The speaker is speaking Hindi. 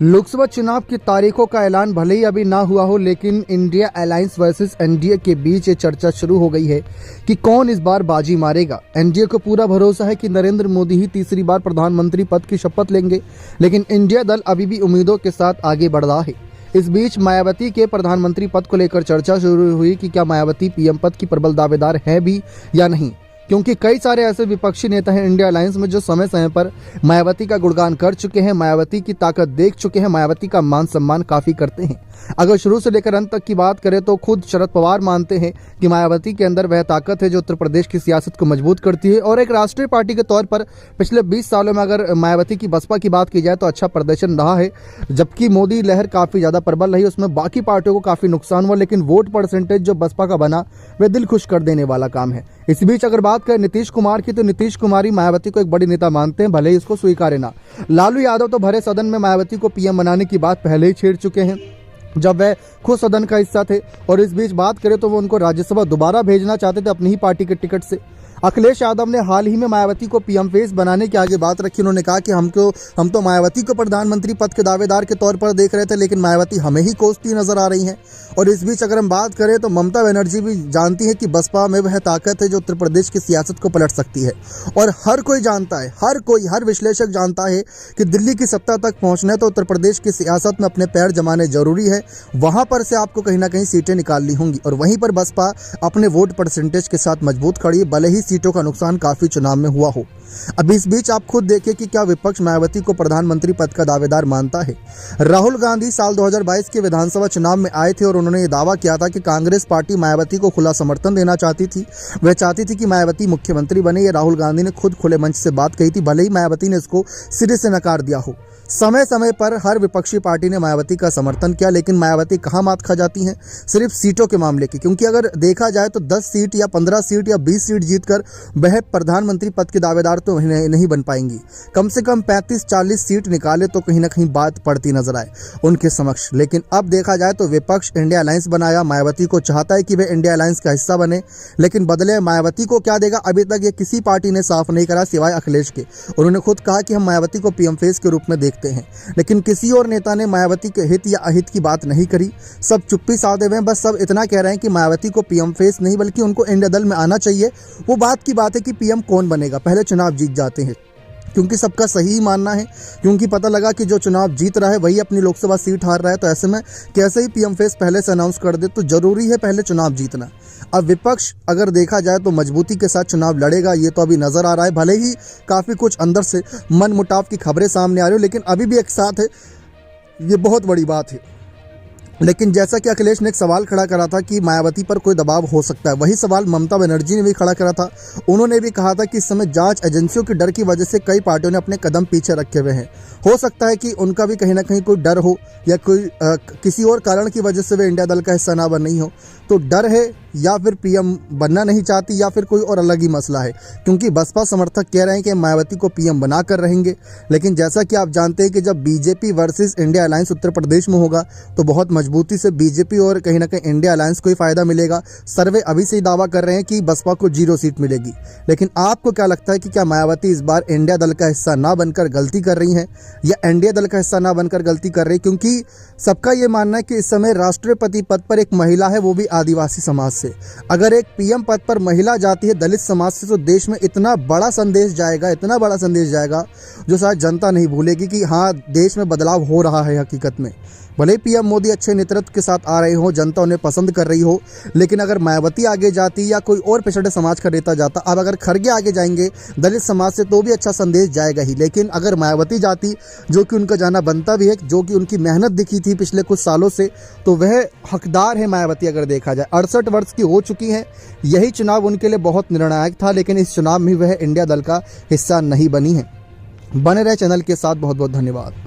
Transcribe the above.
लोकसभा चुनाव की तारीखों का ऐलान भले ही अभी ना हुआ हो, लेकिन इंडिया अलायंस वर्सेस एनडीए के बीच ये चर्चा शुरू हो गई है कि कौन इस बार बाजी मारेगा। एनडीए को पूरा भरोसा है कि नरेंद्र मोदी ही तीसरी बार प्रधानमंत्री पद की शपथ लेंगे, लेकिन इंडिया दल अभी भी उम्मीदों के साथ आगे बढ़ रहा है। इस बीच मायावती के प्रधानमंत्री पद को लेकर चर्चा शुरू हुई कि क्या मायावती पीएम पद की प्रबल दावेदार है भी या नहीं, क्योंकि कई सारे ऐसे विपक्षी नेता हैं इंडिया अलायंस में जो समय समय पर मायावती का गुणगान कर चुके हैं, मायावती की ताकत देख चुके हैं, मायावती का मान सम्मान काफी करते हैं। अगर शुरू से लेकर अंत तक की बात करें तो खुद शरद पवार मानते हैं कि मायावती के अंदर वह ताकत है जो उत्तर प्रदेश की सियासत को मजबूत करती है, और एक राष्ट्रीय पार्टी के तौर पर पिछले 20 सालों में अगर मायावती की बसपा की बात की जाए तो अच्छा प्रदर्शन रहा है। जबकि मोदी लहर काफी ज्यादा प्रबल रही, उसमें बाकी पार्टियों को काफी नुकसान हुआ, लेकिन वोट परसेंटेज जो बसपा का बना वह दिल खुश कर देने वाला काम है। इस बीच अगर बात करें नीतीश कुमार की, तो नीतीश कुमार ही मायावती को एक बड़ी नेता मानते हैं, भले ही इसको स्वीकारे ना। लालू यादव तो भरे सदन में मायावती को पीएम बनाने की बात पहले ही छेड़ चुके हैं जब वह खुद सदन का हिस्सा थे, और इस बीच बात करें तो वो उनको राज्यसभा दोबारा भेजना चाहते थे अपनी ही पार्टी के टिकट से। अखिलेश यादव ने हाल ही में मायावती को पीएम फेस बनाने के आगे बात रखी। उन्होंने कहा कि हम तो मायावती को प्रधानमंत्री पद के दावेदार के तौर पर देख रहे थे, लेकिन मायावती हमें ही कोसती नजर आ रही हैं। और इस बीच अगर हम बात करें तो ममता बनर्जी भी जानती है कि बसपा में वह ताकत है जो उत्तर प्रदेश की सियासत को पलट सकती है, और हर कोई जानता है, हर विश्लेषक जानता है कि दिल्ली की सत्ता तक पहुंचना है तो उत्तर प्रदेश की सियासत में अपने पैर जमाने जरूरी है। वहां पर से आपको कहीं ना कहीं सीटें निकालनी होंगी, और वहीं पर बसपा अपने वोट परसेंटेज के साथ मजबूत खड़ी है, भले ही सीटों का नुकसान काफी चुनाव में हुआ हो। अब इस बीच आप खुद देखिए कि क्या विपक्ष मायावती को प्रधानमंत्री पद का दावेदार मानता है। राहुल गांधी साल 2022 के विधानसभा चुनाव में आए थे और उन्होंने ये दावा किया था कि कांग्रेस पार्टी मायावती को खुला समर्थन देना चाहती थी। वह चाहती थी कि मायावती मुख्यमंत्री बने। ये राहुल गांधी ने खुद खुले मंच से बात कही थी, भले ही मायावती ने इसको सिरे से नकार दिया हो। समय समय पर हर विपक्षी पार्टी ने मायावती का समर्थन किया, लेकिन मायावती कहाँ मात खा जाती हैं? सिर्फ सीटों के मामले की, क्योंकि अगर देखा जाए तो 10 सीट या 15 सीट या 20 सीट जीतकर वह प्रधानमंत्री पद के दावेदार तो नहीं बन पाएंगी। कम से कम 35-40 सीट निकाले तो कहीं ना कहीं बात पड़ती नजर आए उनके समक्ष। लेकिन अब देखा जाए तो विपक्ष इंडिया अलायंस बनाया, मायावती को चाहता है कि वह इंडिया अलायंस का हिस्सा बने, लेकिन बदले मायावती को क्या देगा अभी तक ये किसी पार्टी ने साफ नहीं करा सिवाय अखिलेश के। उन्होंने खुद कहा कि हम मायावती को पीएम फेस के रूप में देखते हैं, लेकिन किसी और नेता ने मायावती के हित या अहित की बात नहीं करी। सब चुप्पी साधे हुए हैं, बस सब इतना कह रहे हैं कि मायावती को पीएम फेस नहीं बल्कि उनको इंडिया दल में आना चाहिए। वो बात की बात है कि पीएम कौन बनेगा, पहले चुनाव जीत जाते हैं, क्योंकि सबका सही मानना है, क्योंकि पता लगा कि जो चुनाव जीत रहा है वही अपनी लोकसभा सीट हार रहा है, तो ऐसे में कैसे ही पीएम फेस पहले से अनाउंस कर दे, तो जरूरी है पहले चुनाव जीतना। अब विपक्ष अगर देखा जाए तो मजबूती के साथ चुनाव लड़ेगा, ये तो अभी नजर आ रहा है, भले ही काफी कुछ अंदर से मन मुटाव की खबरें सामने आ रही हो, लेकिन अभी भी एक साथ है, ये बहुत बड़ी बात है। लेकिन जैसा कि अखिलेश ने एक सवाल खड़ा करा था कि मायावती पर कोई दबाव हो सकता है, वही सवाल ममता बनर्जी ने भी खड़ा करा था। उन्होंने भी कहा था कि इस समय जांच एजेंसियों के डर की वजह से कई पार्टियों ने अपने कदम पीछे रखे हुए हैं। हो सकता है कि उनका भी कहीं ना कहीं कोई डर हो, या कोई किसी और कारण की वजह से वे इंडिया दल का हिस्सा ना बन नहीं हो, तो डर है या फिर पीएम बनना नहीं चाहती, या फिर कोई और अलग ही मसला है, क्योंकि बसपा समर्थक कह रहे हैं कि मायावती को पीएम बनाकर रहेंगे। लेकिन जैसा कि आप जानते हैं कि जब BJP versus India alliance Uttar Pradesh में होगा तो बहुत मजबूती से बीजेपी और कहीं ना कहीं इंडिया अलायंस को ही फायदा मिलेगा। सर्वे अभी से ही दावा कर रहे हैं कि बसपा को 0 सीट मिलेगी। लेकिन आपको क्या लगता है कि क्या मायावती इस बार इंडिया दल का हिस्सा ना बनकर गलती कर रही हैं, या इंडिया दल का हिस्सा ना बनकर गलती कर रही? क्योंकि सबका ये मानना है कि इस समय राष्ट्रपति पद पर एक महिला है, वो भी आदिवासी समाज से। अगर एक पीएम पद पर महिला जाती है दलित समाज से, तो देश में इतना बड़ा संदेश जाएगा जो शायद जनता नहीं भूलेगी कि हाँ, देश में बदलाव हो रहा है हकीकत में। भले ही पीएम मोदी अच्छे नेतृत्व के साथ आ रहे हो, जनता उन्हें पसंद कर रही हो, लेकिन अगर मायावती आगे जाती या कोई और पिछड़े समाज का नेता जाता, अब अगर खड़गे आगे जाएंगे दलित समाज से, तो भी अच्छा संदेश जाएगा ही। लेकिन अगर मायावती जाती, जो कि उनका जाना बनता भी है, जो कि उनकी मेहनत दिखी थी पिछले कुछ सालों से, तो वह हकदार है मायावती। अगर देखा जाए 68 वर्ष की हो चुकी हैं, यही चुनाव उनके लिए बहुत निर्णायक था, लेकिन इस चुनाव में वह इंडिया दल का हिस्सा नहीं बनी है। बने रहे चैनल के साथ, बहुत बहुत धन्यवाद।